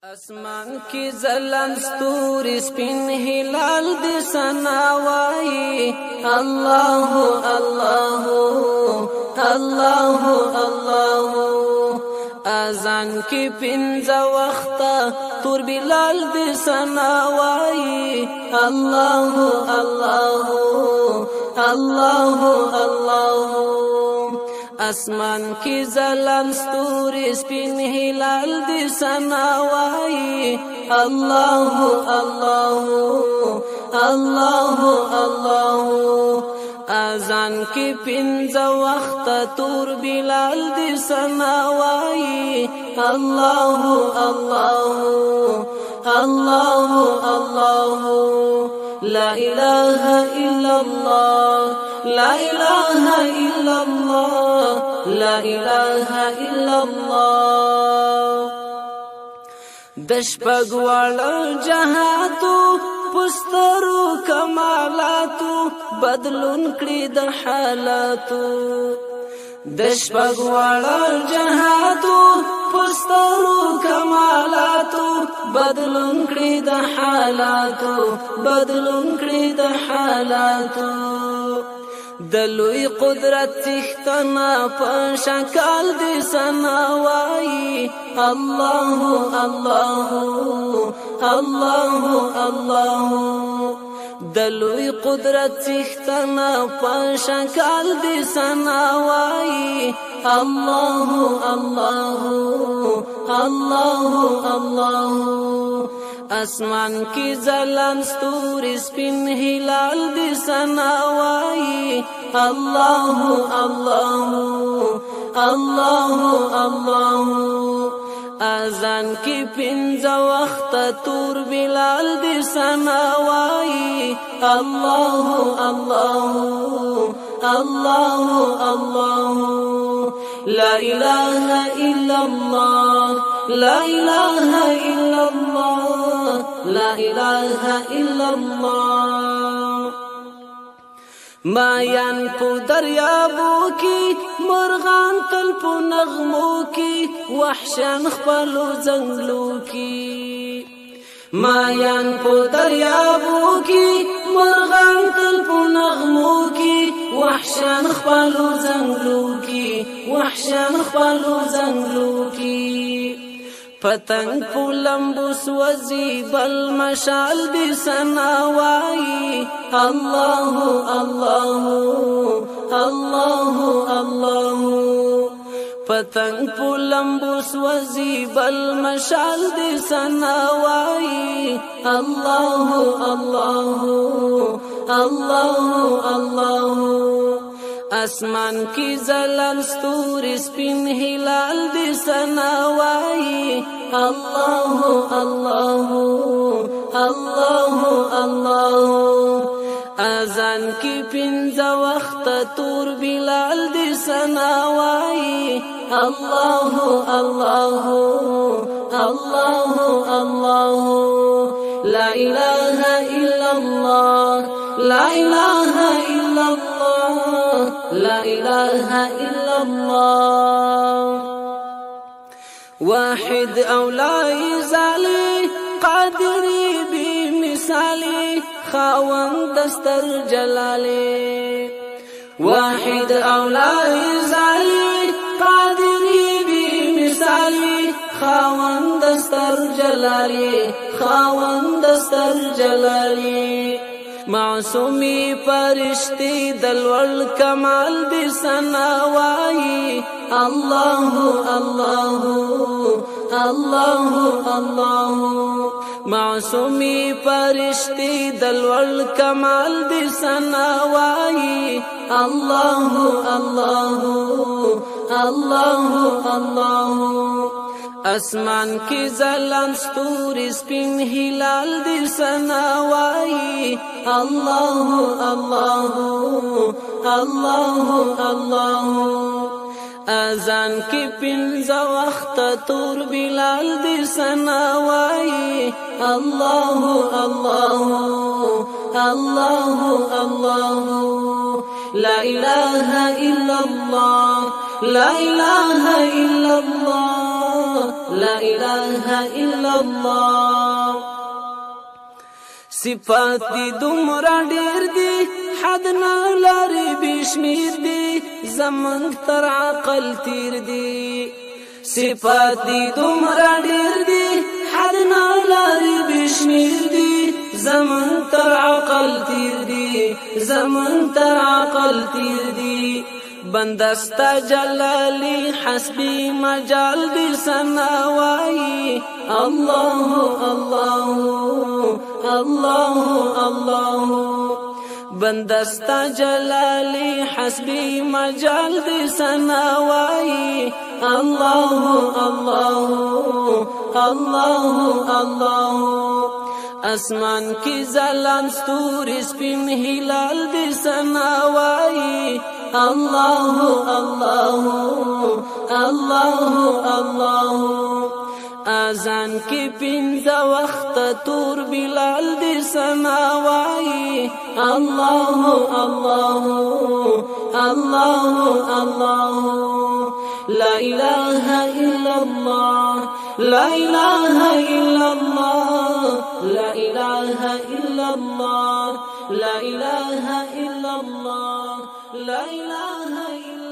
اسمان کی زلن ستوری سپین هلال دی سناوائی اللہ اللہ اللہ اللہ اذان کی پنځ وخت تور بلال دی سناوائی اللہ اللہ اللہ اللہ اسمان کی زلن ستوری سپین هلال دی سناوائی اللہ اللہ اللہ اللہ اذان کی پنځ وخت تور بلال دی سناوائی اللہ اللہ اللہ اللہ لا الہ الا اللہ لا الہ الا اللہ لا الہ الا اللہ دشپگوال جہاتو پسترو کمالاتو بدلون کړي د حالاتو دشپگوال جہاتو پسترو کمالاتو بدلون کړي د حالاتو بدلون کړي د حالاتو دلوی قدرت تختنا پشکال دی سناوائی اللہ اللہ اللہ اللہ دلوی قدرت تختنا پشکال دی سناوائی اللہ اللہ اللہ اللہ اسمان کی زلن ستوری سپین هلال دی سناوائی اللہ اللہ اللہ اللہ اذان کی پنځ وخت تور بلال دی سناوائی اللہ اللہ اللہ اللہ لا الہ الا اللہ لا الہ الا اللہ لا الہ الا اللہ مایان پو دریابو کی مرغان تل پو نغمو کی وحشان خپلو زنگلو کی مایان پو دریابو کی مرغان تل پو نغمو کی وحشان خپلو زنگلو کی وحشان خپلو زنگلو کی پتنگ پو لمبو سوزی بل مشال دی سناوائی اللہ اللہ اللہ اللہ پتنگ پو لمبو سوزی بل مشال دی سناوائی اللہ اللہ اللہ اللہ اسمان کی زلن ستوری سپین هلال دی سناوائی اللہ اللہ اللہ اللہ اذان کی پنځ وخت تور بلال دی سناوائی اللہ اللہ اللہ اللہ لا الہ الا اللہ لا الہ الا اللہ لا الہ الا اللہ واحد اولائی زالی قادری بی مثالی خاوند دستر جلالی واحد اولائی زالی قادری بی مثالی خاوند دستر جلالی خاوند دستر جلالی معصومی پرشتی دلول کمال دی سناوائی اللہ اللہ اللہ اللہ معصومی پرشتی دلول کمال دی سناوائی اللہ اللہ اللہ اللہ اسمان کی زلن ستوری سپین هلال دی سناوائی اللہ اللہ اللہ اللہ اذان کی پنځ وخت تور بلال دی سناوائی اللہ اللہ اللہ اللہ لا الہ الا اللہ لا الہ الا اللہ لا إله إلا الله صفات دی دومره ډیر دی حد نه لري بشمیر دی زمنګ تر عقل تیر دی صفات دی دومره ډیر دی حد نه لري بشمیر دی زمنګ تر عقل تیر دی زمنګ تر عقل تیر دی بندستا جلالی حسبی مجال دی سناوائی الله الله الله الله بندستا جلالی حسبی مجال دی سناوائی الله الله الله الله اسمان کی زلان ستوری سپین ہلال دی سناوائی الله الله الله الله اذان کی پنځه وخت تور بلال دی سناوائی الله الله الله الله لا اله الا الله لا اله الا الله لا اله الا الله لا اله الا الله لا اله الا